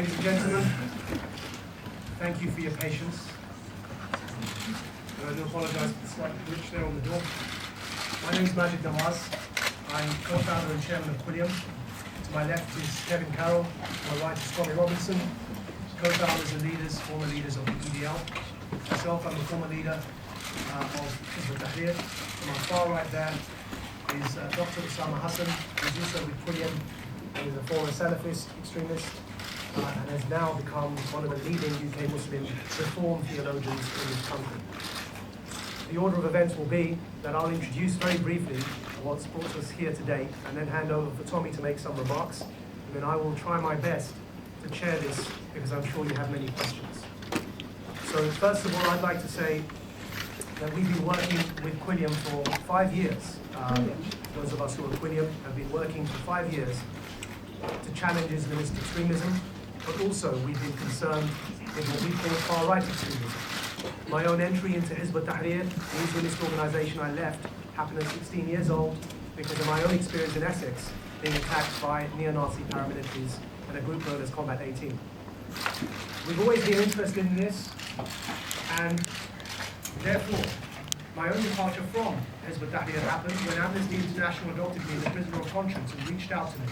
Ladies and gentlemen, thank you for your patience. And I do apologize for the slight glitch there on the door. My name is Maajid Nawaz. I'm co-founder and chairman of Quilliam. To my left is Kevin Carroll. To my right is Tommy Robinson, co-founders and leaders, former leaders of the EDL. Myself, I'm a former leader of ut-Tahrir. To my far right there is Dr. Osama Hassan, who's also with Quilliam and is a former Salafist extremist and has now become one of the leading UK Muslim reform theologians in this country. The order of events will be that I'll introduce very briefly what's brought us here today and then hand over for Tommy to make some remarks, and then I will try my best to chair this because I'm sure you have many questions. So first of all, I'd like to say that we've been working with Quilliam for 5 years. Those of us who are Quilliam have been working for 5 years to challenge Islamist extremism, but also we've been concerned with what we call far-right extremism. My own entry into ut-Tahrir, the Islamist organisation I left, happened at 16 years old because of my own experience in Essex being attacked by neo-Nazi paramilitaries and a group known as Combat 18. We've always been interested in this, and therefore my own departure from ut-Tahrir happened when Amnesty International adopted me as a prisoner of conscience and reached out to me,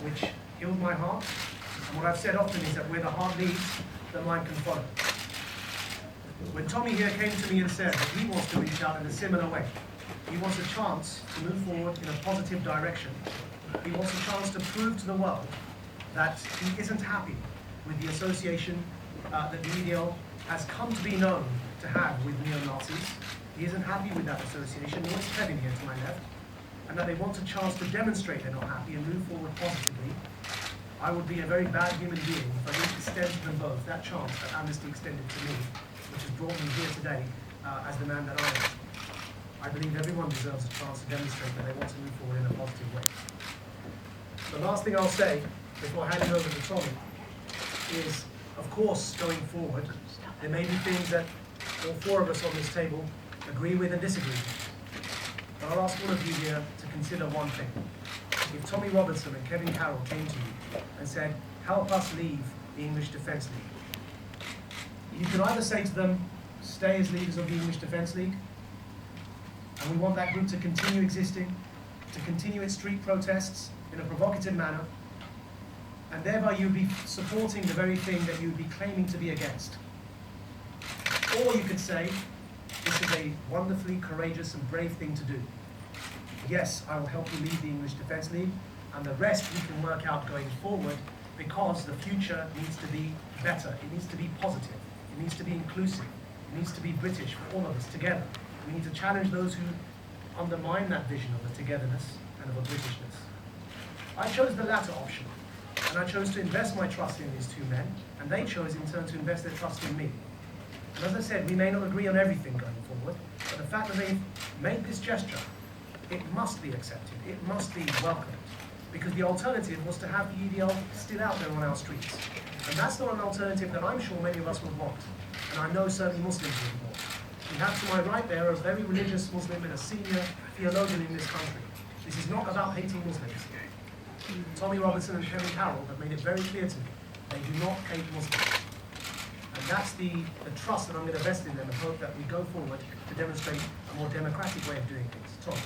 which healed my heart. And what I've said often is that where the heart leads, the mind can follow. When Tommy here came to me and said that he wants to reach out in a similar way, he wants a chance to move forward in a positive direction. He wants a chance to prove to the world that he isn't happy with the association that the EDL has come to be known to have with neo-Nazis. He isn't happy with that association, nor is Kevin here to my left, and that they want a chance to demonstrate they're not happy and move forward positively. I would be a very bad human being if I didn't extend to them both that chance that Amnesty extended to me, which has brought me here today as the man that I am. I believe everyone deserves a chance to demonstrate that they want to move forward in a positive way. The last thing I'll say before handing over to Tommy is, of course, going forward, there may be things that all four of us on this table agree with and disagree with. But I'll ask all of you here to consider one thing. If Tommy Robinson and Kevin Carroll came to you and said, help us leave the English Defence League, you could either say to them, stay as leaders of the English Defence League, and we want that group to continue existing, to continue its street protests in a provocative manner, and thereby you'd be supporting the very thing that you'd be claiming to be against. Or you could say, this is a wonderfully courageous and brave thing to do. Yes, I will help you lead the English Defence League, and the rest we can work out going forward, because the future needs to be better. It needs to be positive. It needs to be inclusive. It needs to be British for all of us together. We need to challenge those who undermine that vision of a togetherness and of a Britishness. I chose the latter option, and I chose to invest my trust in these two men, and they chose in turn to invest their trust in me. And as I said, we may not agree on everything going forward, but the fact that they've made this gesture, it must be accepted, it must be welcomed, because the alternative was to have the EDL still out there on our streets. And that's not an alternative that I'm sure many of us would want, and I know certainly Muslims would want. We have to my right there a very religious Muslim and a senior theologian in this country. This is not about hating Muslims. Tommy Robinson and Kevin Carroll have made it very clear to me, they do not hate Muslims. And that's the trust that I'm going to invest in them and hope that we go forward to demonstrate a more democratic way of doing things. Tom.